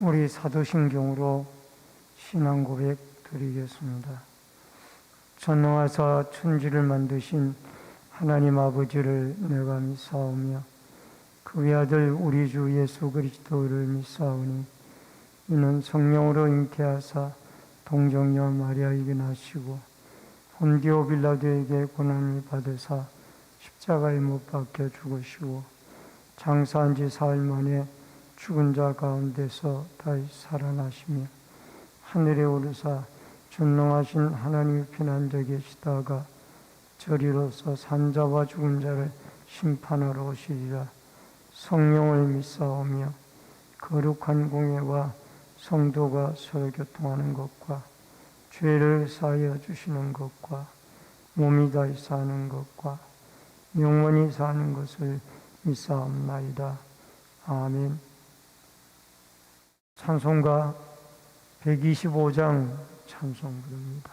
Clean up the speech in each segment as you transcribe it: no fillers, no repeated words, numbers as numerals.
우리 사도신경으로 신앙 고백 드리겠습니다. 전능하사 천지를 만드신 하나님 아버지를 내가 믿사오며 그 외아들 우리 주 예수 그리스도를 믿사오니 이는 성령으로 잉태하사 동정녀 마리아에게 나시고 본디오 빌라도에게 고난을 받으사 십자가에 못 박혀 죽으시고 장사한 지 사흘 만에 죽은 자 가운데서 다시 살아나시며 하늘에 오르사 전능하신 하나님의 편안자 계시다가 저리로서 산자와 죽은 자를 심판하러 오시리라. 성령을 믿사오며 거룩한 공예와 성도가 서로 교통하는 것과 죄를 사하여 주시는 것과 몸이 다시 사는 것과 영원히 사는 것을 믿사옵나이다. 아멘. 찬송가 125장 찬송 부릅니다.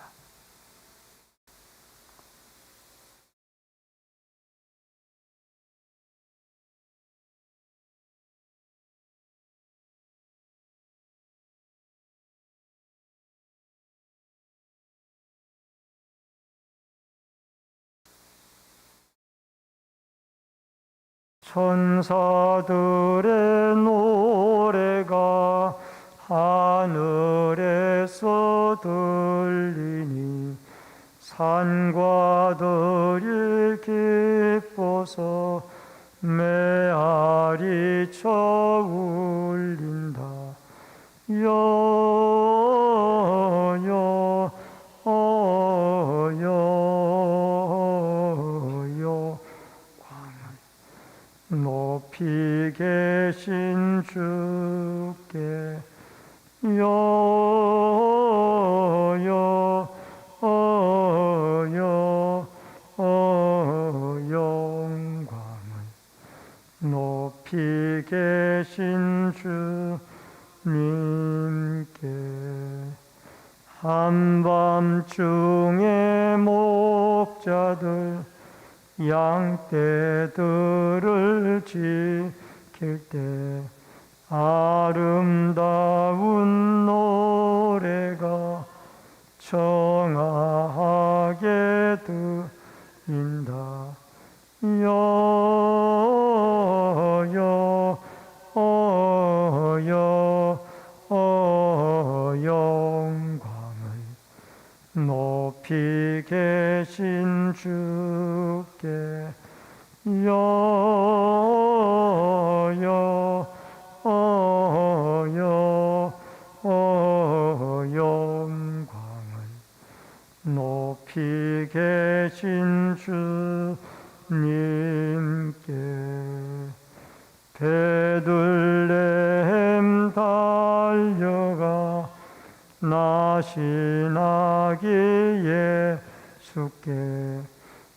천사들의 노래가 하늘에서 들리니 산과 들이 기뻐서 메아리 쳐 울린다. 여여 높이 계신 주께 영광을 높이 계신 주님께 한밤중에 목자들 양떼들을 지킬 때 아름다운 노래가 청아하게 들린다. 영광을 높이 계신 주께 영광을 높이 계신 주님께 베들레헴 달려가 나시나기 예수께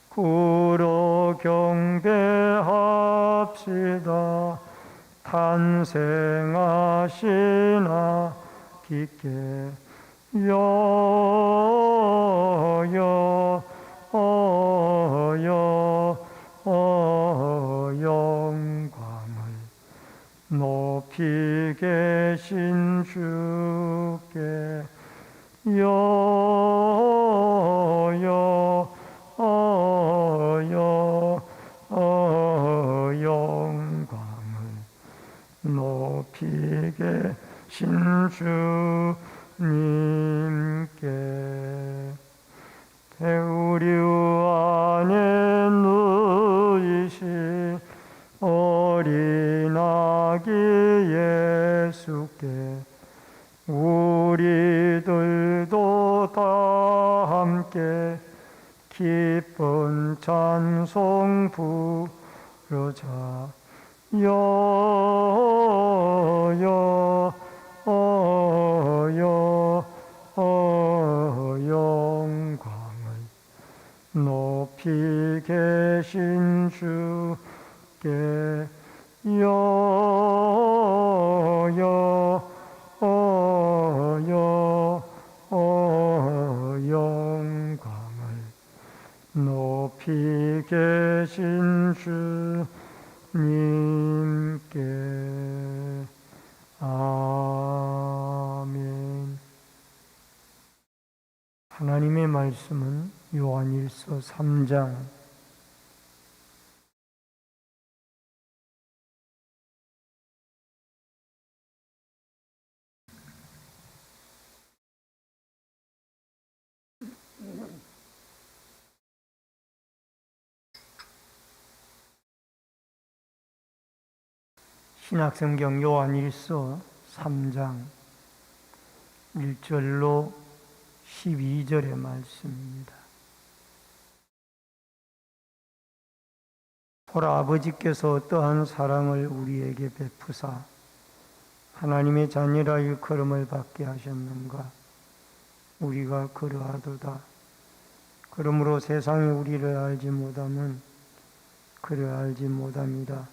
구로 경배합시다. 탄생하시나 기께 영광을 높이 계신 주께 영광을 높이 계신 주님께 배우리우 안에 누이신 어린 아기 예수께 우리들도 다 함께 기쁜 찬송 부르자. 영광을 높이 계신 주께 영광을 높이 계신 주님께 아멘. 말씀은 요한일서 3장 '신약성경 요한일서 3장 1절로 12절의 말씀입니다. 보라, 아버지께서 어떠한 사랑을 우리에게 베푸사 하나님의 자녀라 일컬음을 받게 하셨는가. 우리가 그러하도다. 그러므로 세상이 우리를 알지 못하면 그를 알지 못합니다.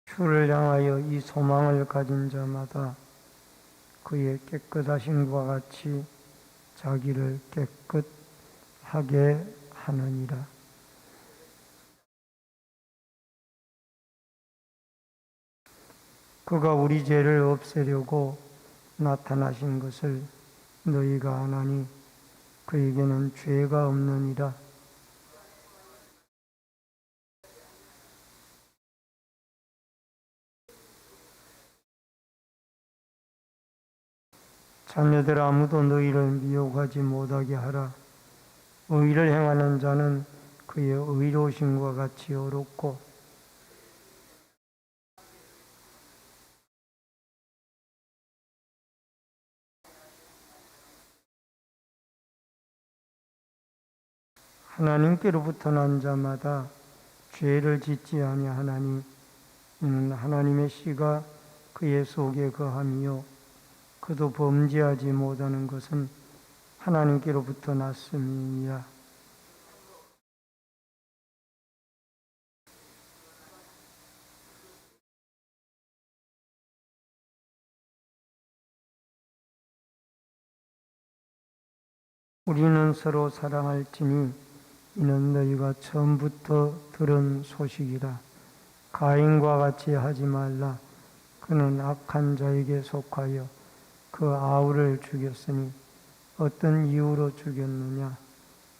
주를 향하여 이 소망을 가진 자마다 그의 깨끗하심과 같이 자기를 깨끗하게 하느니라. 그가 우리 죄를 없애려고 나타나신 것을 너희가 아나니 그에게는 죄가 없느니라. 자녀들, 아무도 너희를 미혹하지 못하게 하라. 의를 행하는 자는 그의 의로우심과 같이 어렵고 하나님께로부터 난 자마다 죄를 짓지 아니하나니 이는 하나님의 씨가 그의 속에 거함이요 그도 범죄하지 못하는 것은 하나님께로부터 났음이니라. 우리는 서로 사랑할지니 이는 너희가 처음부터 들은 소식이라. 가인과 같이 하지 말라. 그는 악한 자에게 속하여 그 아우를 죽였으니 어떤 이유로 죽였느냐.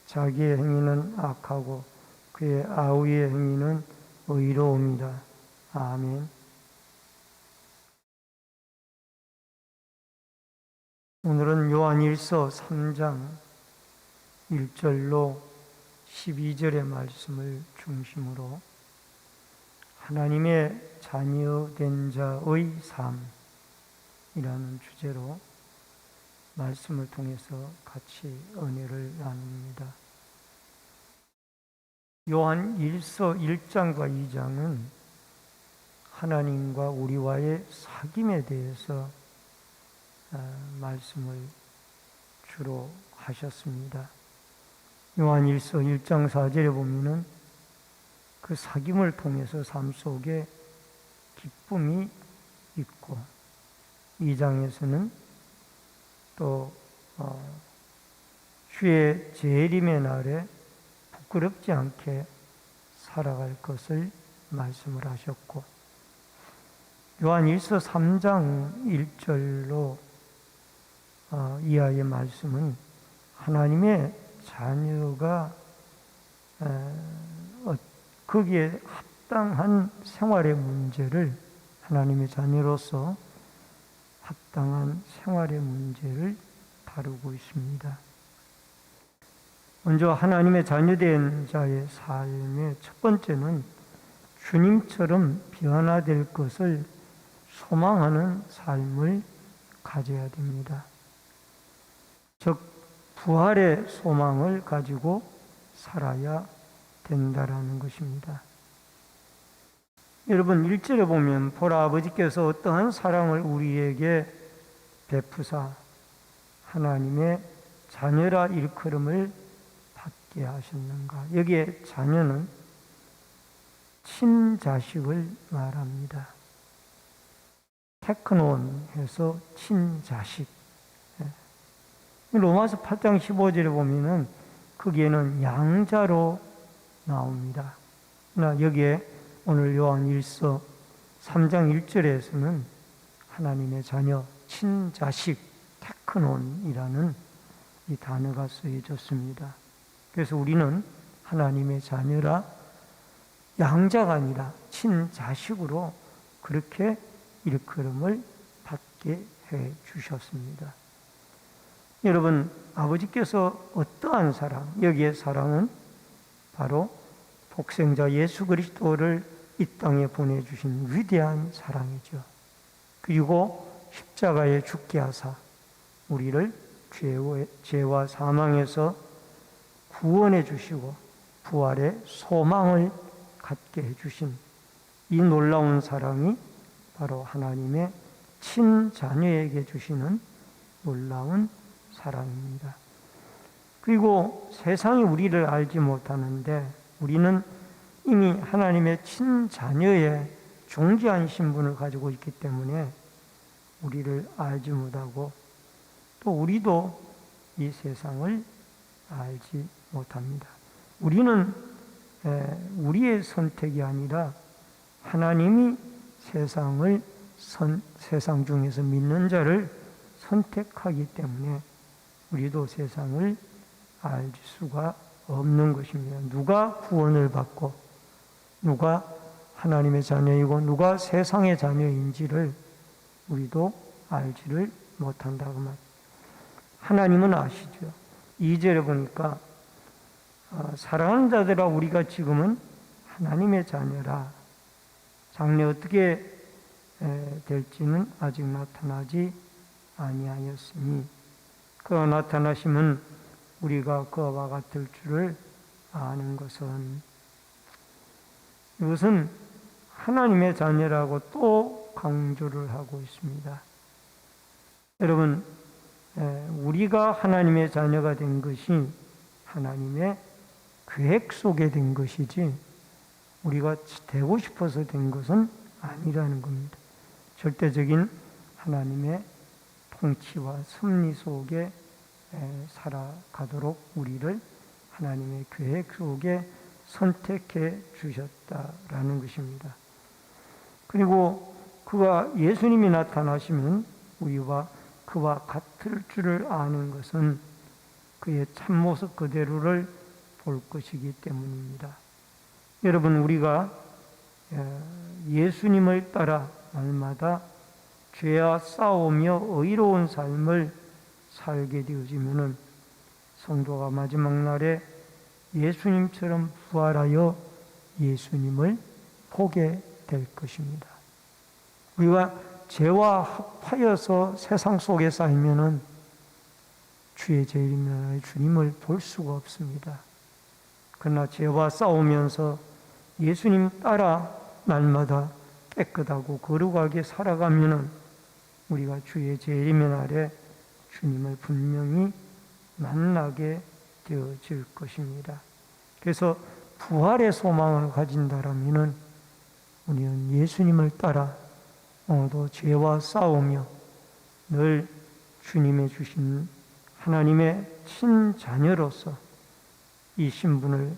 자기의 행위는 악하고 그의 아우의 행위는 의로움이라. 아멘. 오늘은 요한일서 3장 1절로 12절의 말씀을 중심으로 하나님의 자녀된 자의 삶이라는 주제로 말씀을 통해서 같이 은혜를 나눕니다. 요한 1장1과 2장은 하나님과 우리와의 사귐에 대해서 말씀을 주로 하셨습니다. 요한일서 1장 4절에 보면은 그 사귐을 통해서 삶 속에 기쁨이 있고 2장에서는 또 주의 재림의 날에 부끄럽지 않게 살아갈 것을 말씀을 하셨고 요한일서 3장 1절로 이하의 말씀은 하나님의 자녀가 거기에 합당한 생활의 문제를 하나님의 자녀로서 합당한 생활의 문제를 다루고 있습니다. 먼저 하나님의 자녀된 자의 삶의 첫 번째는 주님처럼 변화될 것을 소망하는 삶을 가져야 됩니다. 즉 부활의 소망을 가지고 살아야 된다라는 것입니다. 여러분 1절에 보면 보라, 아버지께서 어떠한 사랑을 우리에게 베푸사 하나님의 자녀라 일컬음을 받게 하셨는가. 여기에 자녀는 친자식을 말합니다. 테크논 해서 친자식. 로마서 8장 15절에 보면은 거기에는 양자로 나옵니다. 그러나 여기에 오늘 요한 1서 3장 1절에서는 하나님의 자녀, 친자식, 테크논이라는 이 단어가 쓰여졌습니다. 그래서 우리는 하나님의 자녀라 양자가 아니라 친자식으로 그렇게 일컬음을 받게 해 주셨습니다. 여러분, 아버지께서 어떠한 사랑, 여기에 사랑은 바로 독생자 예수 그리스도를 이 땅에 보내주신 위대한 사랑이죠. 그리고 십자가에 죽게 하사 우리를 죄와 사망에서 구원해 주시고 부활의 소망을 갖게 해주신 이 놀라운 사랑이 바로 하나님의 친자녀에게 주시는 놀라운 사랑입니다. 그리고 세상이 우리를 알지 못하는데 우리는 이미 하나님의 친자녀의 존귀한 신분을 가지고 있기 때문에 우리를 알지 못하고 또 우리도 이 세상을 알지 못합니다. 우리는 우리의 선택이 아니라 하나님이 세상 중에서 믿는 자를 선택하기 때문에 우리도 세상을 알 수가 없는 것입니다. 누가 구원을 받고 누가 하나님의 자녀이고 누가 세상의 자녀인지를 우리도 알지를 못한다고 말. 하나님은 아시죠. 2절에 보니까 사랑하는 자들아 우리가 지금은 하나님의 자녀라. 장래 어떻게 될지는 아직 나타나지 아니하였으니 그가 나타나시면 우리가 그와 같을 줄을 아는 것은 이것은 하나님의 자녀라고 또 강조를 하고 있습니다. 여러분, 우리가 하나님의 자녀가 된 것이 하나님의 계획 속에 된 것이지 우리가 되고 싶어서 된 것은 아니라는 겁니다. 절대적인 하나님의 통치와 섭리 속에 살아가도록 우리를 하나님의 계획 속에 선택해 주셨다라는 것입니다. 그리고 그가 예수님이 나타나시면 우리와 그와 같을 줄을 아는 것은 그의 참모습 그대로를 볼 것이기 때문입니다. 여러분, 우리가 예수님을 따라 날마다 죄와 싸우며 의로운 삶을 살게 되어지면은 성도가 마지막 날에 예수님처럼 부활하여 예수님을 보게 될 것입니다. 우리가 죄와 합하여서 세상 속에 살면은 주의 제일인 주님을 볼 수가 없습니다. 그러나 죄와 싸우면서 예수님 따라 날마다 깨끗하고 거룩하게 살아가면은 우리가 주의 재림의 날에 주님을 분명히 만나게 되어질 것입니다. 그래서 부활의 소망을 가진다라면은 우리는 예수님을 따라 오늘도 죄와 싸우며 늘 주님의 주신 하나님의 친자녀로서 이 신분을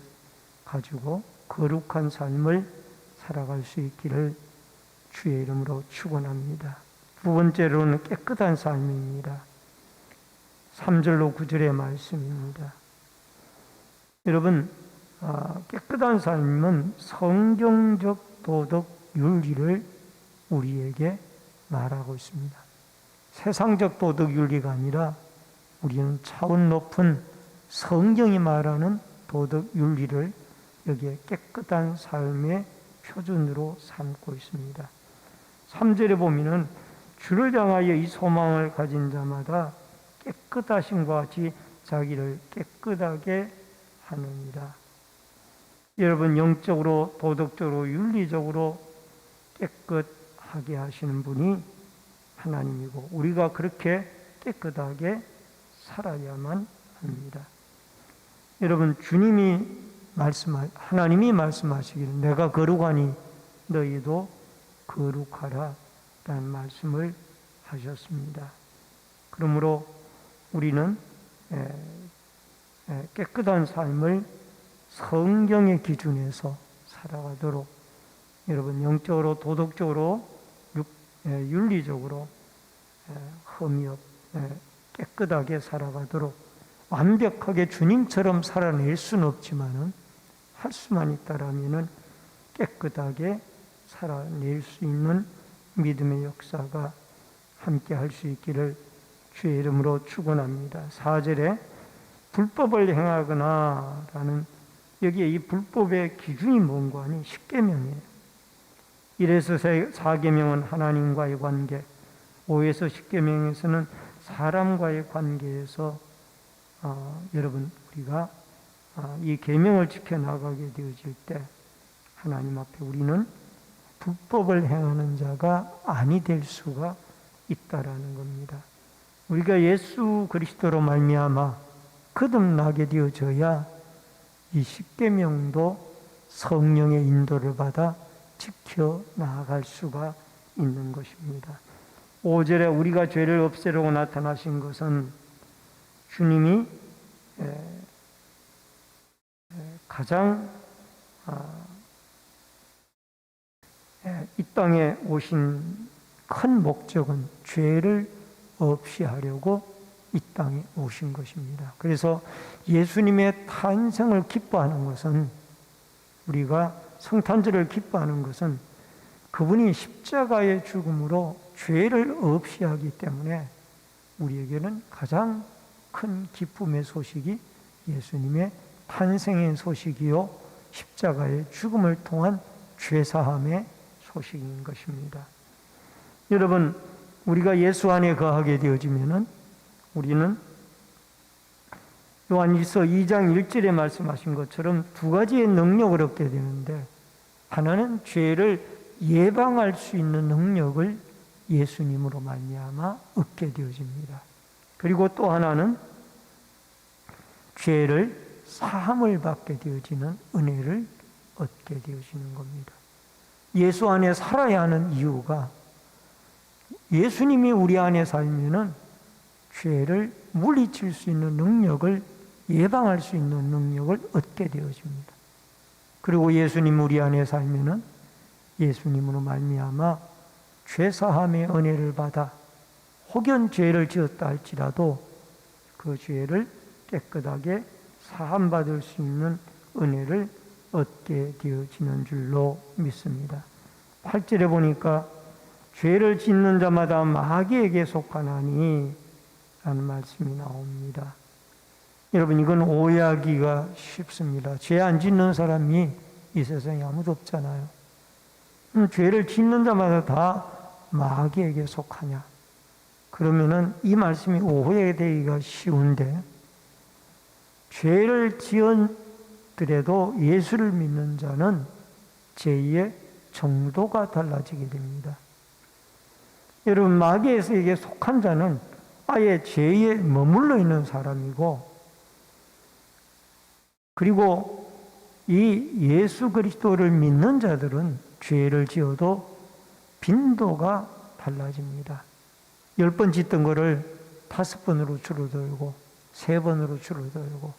가지고 거룩한 삶을 살아갈 수 있기를 주의 이름으로 축원합니다. 두 번째로는 깨끗한 삶입니다. 3절로 9절의 말씀입니다. 여러분, 깨끗한 삶은 성경적 도덕 윤리를 우리에게 말하고 있습니다. 세상적 도덕 윤리가 아니라 우리는 차원 높은 성경이 말하는 도덕 윤리를 여기에 깨끗한 삶의 표준으로 삼고 있습니다. 3절에 보면은 주를 향하여 이 소망을 가진 자마다 깨끗하심과 같이 자기를 깨끗하게 하느니라. 여러분, 영적으로, 도덕적으로, 윤리적으로 깨끗하게 하시는 분이 하나님이고 우리가 그렇게 깨끗하게 살아야만 합니다. 여러분, 하나님이 말씀하시기를 내가 거룩하니 너희도 거룩하라 라는 말씀을 하셨습니다. 그러므로 우리는 깨끗한 삶을 성경의 기준에서 살아가도록 여러분 영적으로 도덕적으로 윤리적으로 흠이 깨끗하게 살아가도록 완벽하게 주님처럼 살아낼 수는 없지만은 할 수만 있다라면은 깨끗하게 살아낼 수 있는 믿음의 역사가 함께 할 수 있기를 주의 이름으로 축원합니다. 4절에 불법을 행하거나 라는 여기에 이 불법의 기준이 뭔가 하니 십계명이에요. 1에서 4계명은 하나님과의 관계, 5에서 10계명에서는 사람과의 관계에서 여러분 우리가 이 계명을 지켜나가게 되어질 때 하나님 앞에 우리는 불법을 행하는 자가 아니 될 수가 있다라는 겁니다. 우리가 예수 그리스도로 말미암아 거듭나게 되어져야 이 십계명도 성령의 인도를 받아 지켜 나아갈 수가 있는 것입니다. 5절에 우리가 죄를 없애려고 나타나신 것은 주님이 가장 이 땅에 오신 큰 목적은 죄를 없이 하려고 이 땅에 오신 것입니다. 그래서 예수님의 탄생을 기뻐하는 것은, 우리가 성탄절을 기뻐하는 것은 그분이 십자가의 죽음으로 죄를 없이 하기 때문에 우리에게는 가장 큰 기쁨의 소식이 예수님의 탄생의 소식이요 십자가의 죽음을 통한 죄사함의 소식인 것입니다. 여러분, 우리가 예수 안에 거하게 되어지면은 우리는 요한일서 2장 1절에 말씀하신 것처럼 두 가지의 능력을 얻게 되는데, 하나는 죄를 예방할 수 있는 능력을 예수님으로 말미암아 얻게 되어집니다. 그리고 또 하나는 죄를 사함을 받게 되어지는 은혜를 얻게 되어지는 겁니다. 예수 안에 살아야 하는 이유가, 예수님이 우리 안에 살면은 죄를 물리칠 수 있는 능력을, 예방할 수 있는 능력을 얻게 되어집니다. 그리고 예수님 우리 안에 살면은 예수님으로 말미암아 죄 사함의 은혜를 받아 혹연 죄를 지었다 할지라도 그 죄를 깨끗하게 사함 받을 수 있는 은혜를 얻게 되어지는 줄로 믿습니다. 8절에 보니까 죄를 짓는 자마다 마귀에게 속하나니 라는 말씀이 나옵니다. 여러분, 이건 오해하기가 쉽습니다. 죄 안 짓는 사람이 이 세상에 아무도 없잖아요. 죄를 짓는 자마다 다 마귀에게 속하냐? 그러면은 이 말씀이 오해되기가 쉬운데, 죄를 지었더라도 예수를 믿는 자는 죄의 정도가 달라지게 됩니다. 여러분, 마귀에게 속한 자는 아예 죄에 머물러 있는 사람이고, 그리고 이 예수 그리스도를 믿는 자들은 죄를 지어도 빈도가 달라집니다. 10번 짓던 거를 5번으로 줄어들고 3번으로 줄어들고,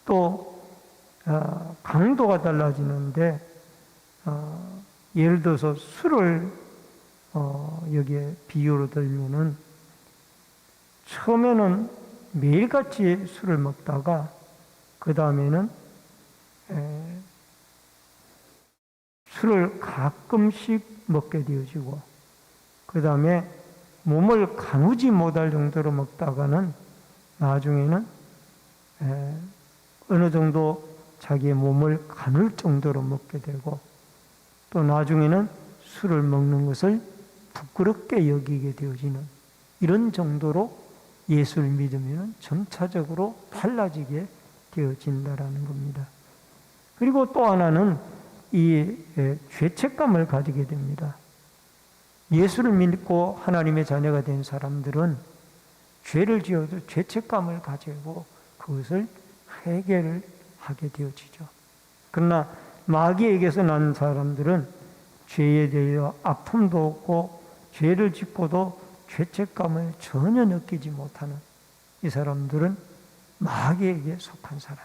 또 강도가 달라지는데, 예를 들어서 술을 여기에 비유로 들면은, 처음에는 매일같이 술을 먹다가 그 다음에는 술을 가끔씩 먹게 되어지고, 그 다음에 몸을 가누지 못할 정도로 먹다가는 나중에는 어느 정도 자기의 몸을 가눌 정도로 먹게 되고, 또 나중에는 술을 먹는 것을 부끄럽게 여기게 되어지는, 이런 정도로 예수를 믿으면 점차적으로 달라지게 되어진다라는 겁니다. 그리고 또 하나는 이 죄책감을 가지게 됩니다. 예수를 믿고 하나님의 자녀가 된 사람들은 죄를 지어도 죄책감을 가지고 그것을 회개를 하게 되어지죠. 그러나 마귀에게서 난 사람들은 죄에 대해 아픔도 없고 죄를 짓고도 죄책감을 전혀 느끼지 못하는 이 사람들은 마귀에게 속한 사람.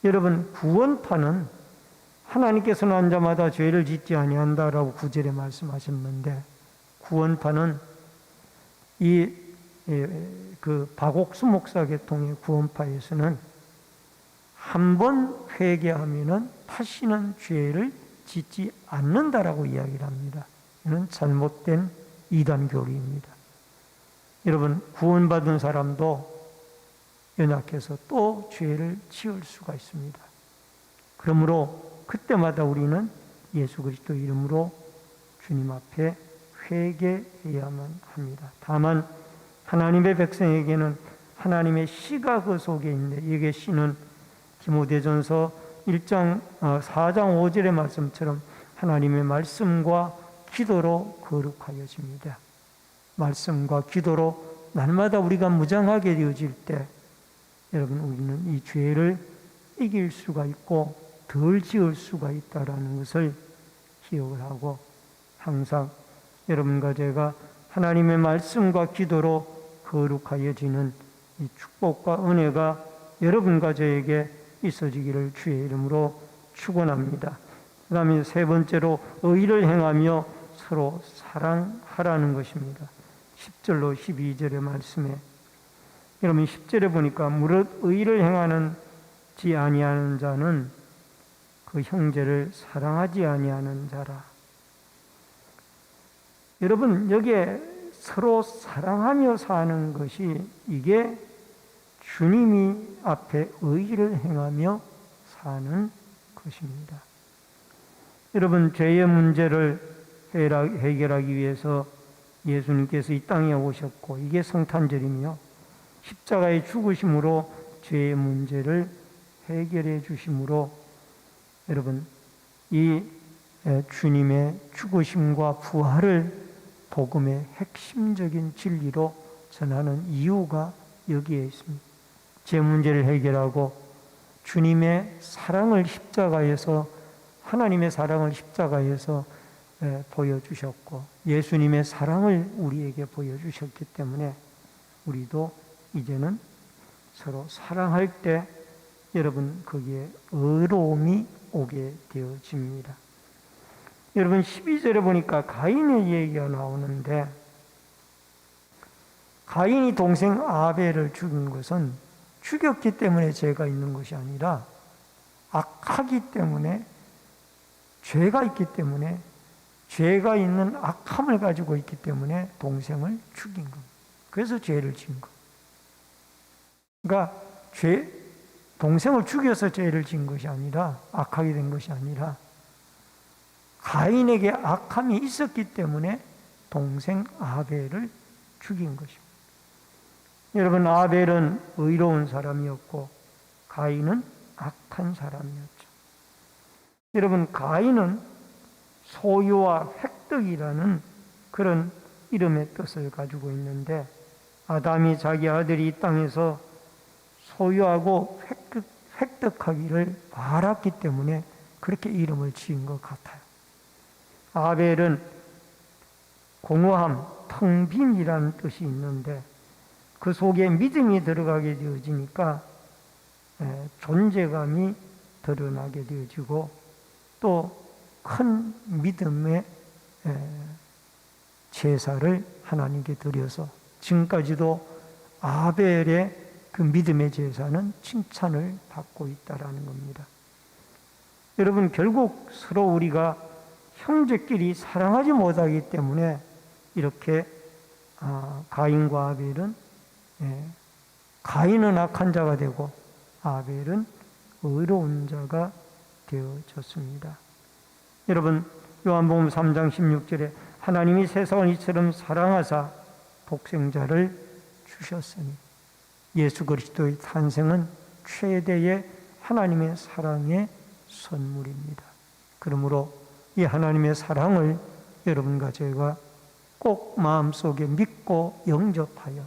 여러분, 구원파는 하나님께서는 한 자마다 죄를 짓지 아니한다라고 9절에 말씀하셨는데, 구원파는 박옥수 목사 계통의 구원파에서는 한 번 회개하면은 다시는 죄를 짓지 않는다라고 이야기를 합니다. 이는 잘못된 이단 교리입니다. 여러분, 구원받은 사람도 연약해서 또 죄를 지을 수가 있습니다. 그러므로 그때마다 우리는 예수 그리스도 이름으로 주님 앞에 회개해야만 합니다. 다만 하나님의 백성에게는 하나님의 씨가 그 속에 있는데, 이게 씨는 디모데전서 4장 5절의 말씀처럼 하나님의 말씀과 기도로 거룩하여집니다. 말씀과 기도로 날마다 우리가 무장하게 되어질 때, 여러분, 우리는 이 죄를 이길 수가 있고 덜 지을 수가 있다라는 것을 기억을 하고, 항상 여러분과 제가 하나님의 말씀과 기도로 거룩하여지는 이 축복과 은혜가 여러분과 저에게 있어지기를 주의 이름으로 축원합니다. 그 다음에 세 번째로 의를 행하며 서로 사랑하라는 것입니다. 10절로 12절의 말씀에, 여러분 10절에 보니까 무릇 의를 행하는지 아니하는 자는 그 형제를 사랑하지 아니하는 자라. 여러분, 여기에 서로 사랑하며 사는 것이, 이게 주님이 앞에 의를 행하며 사는 것입니다. 여러분, 죄의 문제를 해결하기 위해서 예수님께서 이 땅에 오셨고, 이게 성탄절이며 십자가의 죽으심으로 죄의 문제를 해결해 주심으로, 여러분, 이 주님의 죽으심과 부활을 복음의 핵심적인 진리로 전하는 이유가 여기에 있습니다. 제 문제를 해결하고 주님의 사랑을 십자가에서, 하나님의 사랑을 십자가에서 보여주셨고, 예수님의 사랑을 우리에게 보여주셨기 때문에 우리도 이제는 서로 사랑할 때 여러분 거기에 의로움이 오게 되어집니다. 여러분 12절에 보니까 가인의 얘기가 나오는데, 가인이 동생 아벨을 죽인 것은 죽였기 때문에 죄가 있는 것이 아니라 악하기 때문에, 죄가 있기 때문에, 죄가 있는 악함을 가지고 있기 때문에 동생을 죽인 겁니다. 그래서 죄를 지은 겁니다. 그러니까 동생을 죽여서 죄를 지은 것이 아니라, 악하게 된 것이 아니라, 가인에게 악함이 있었기 때문에 동생 아벨을 죽인 것입니다. 여러분, 아벨은 의로운 사람이었고 가인은 악한 사람이었죠. 여러분, 가인은 소유와 획득이라는 그런 이름의 뜻을 가지고 있는데, 아담이 자기 아들이 이 땅에서 소유하고 획득하기를 바랐기 때문에 그렇게 이름을 지은 것 같아요. 아벨은 공허함, 텅 빈이라는 뜻이 있는데, 그 속에 믿음이 들어가게 되어지니까 존재감이 드러나게 되어지고, 또 큰 믿음의 제사를 하나님께 드려서, 지금까지도 아벨의 그 믿음의 제사는 칭찬을 받고 있다라는 겁니다. 여러분, 결국 서로 우리가 형제끼리 사랑하지 못하기 때문에 이렇게 가인과 아벨은, 가인은 악한 자가 되고 아벨은 의로운 자가 되어졌습니다. 여러분, 요한복음 3장 16절에 하나님이 세상을 이처럼 사랑하사 독생자를 주셨으니, 예수 그리스도의 탄생은 최대의 하나님의 사랑의 선물입니다. 그러므로 이 하나님의 사랑을 여러분과 제가 꼭 마음속에 믿고 영접하여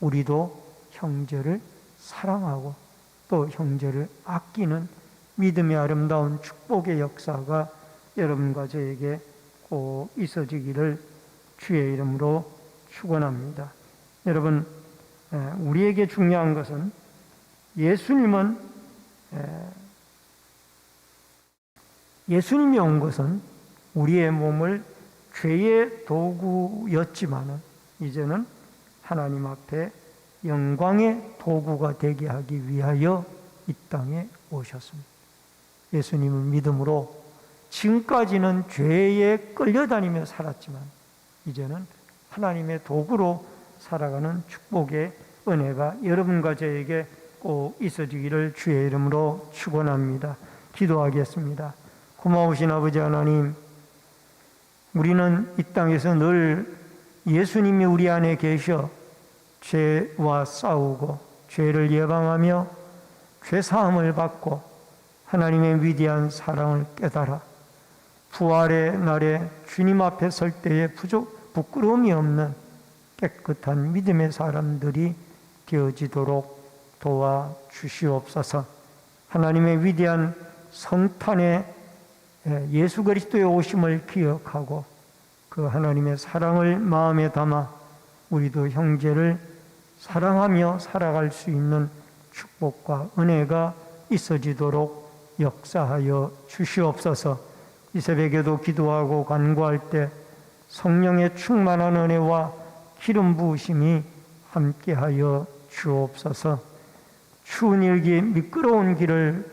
우리도 형제를 사랑하고 또 형제를 아끼는 믿음의 아름다운 축복의 역사가 여러분과 저에게 꼭 있어지기를 주의 이름으로 축원합니다. 여러분, 우리에게 중요한 것은 예수님이 온 것은 우리의 몸을 죄의 도구였지만은 이제는 하나님 앞에 영광의 도구가 되게 하기 위하여 이 땅에 오셨습니다. 예수님을 믿음으로 지금까지는 죄에 끌려다니며 살았지만 이제는 하나님의 도구로 살아가는 축복의 은혜가 여러분과 저에게 꼭 있어지기를 주의 이름으로 축원합니다. 기도하겠습니다. 고마우신 아버지 하나님, 우리는 이 땅에서 늘 예수님이 우리 안에 계셔 죄와 싸우고 죄를 예방하며 죄사함을 받고 하나님의 위대한 사랑을 깨달아 부활의 날에 주님 앞에 설 때에 부끄러움이 없는 깨끗한 믿음의 사람들이 되어지도록 도와주시옵소서. 하나님의 위대한 성탄에 예수 그리스도의 오심을 기억하고 그 하나님의 사랑을 마음에 담아 우리도 형제를 사랑하며 살아갈 수 있는 축복과 은혜가 있어지도록 역사하여 주시옵소서. 이 새벽에도 기도하고 간구할 때 성령의 충만한 은혜와 기름 부으심이 함께하여 주옵소서. 추운 일기 미끄러운 길을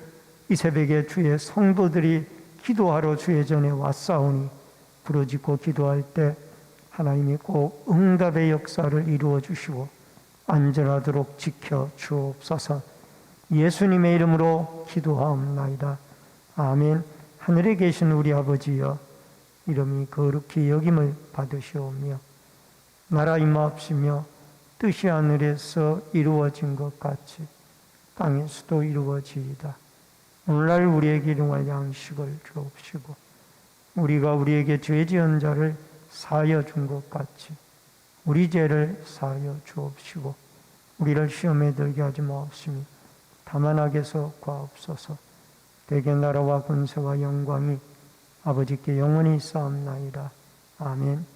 이 새벽에 주의 성도들이 기도하러 주의 전에 왔사오니 부르짖고 기도할 때 하나님이 꼭 응답의 역사를 이루어 주시고 안전하도록 지켜 주옵소서. 예수님의 이름으로 기도하옵나이다. 아멘. 하늘에 계신 우리 아버지여, 이름이 거룩히 여김을 받으시오며 나라 임하옵시며 뜻이 하늘에서 이루어진 것 같이 땅에서도 이루어지이다. 오늘날 우리에게 일용할 양식을 주옵시고 우리가 우리에게 죄 지은 자를 사하여 준 것 같이 우리 죄를 사하여 주옵시고 우리를 시험에 들게 하지 마옵시며 다만 악에서 구하옵소서. 대개 나라와 권세와 영광이 아버지께 영원히 쌓옵나이다. 아멘.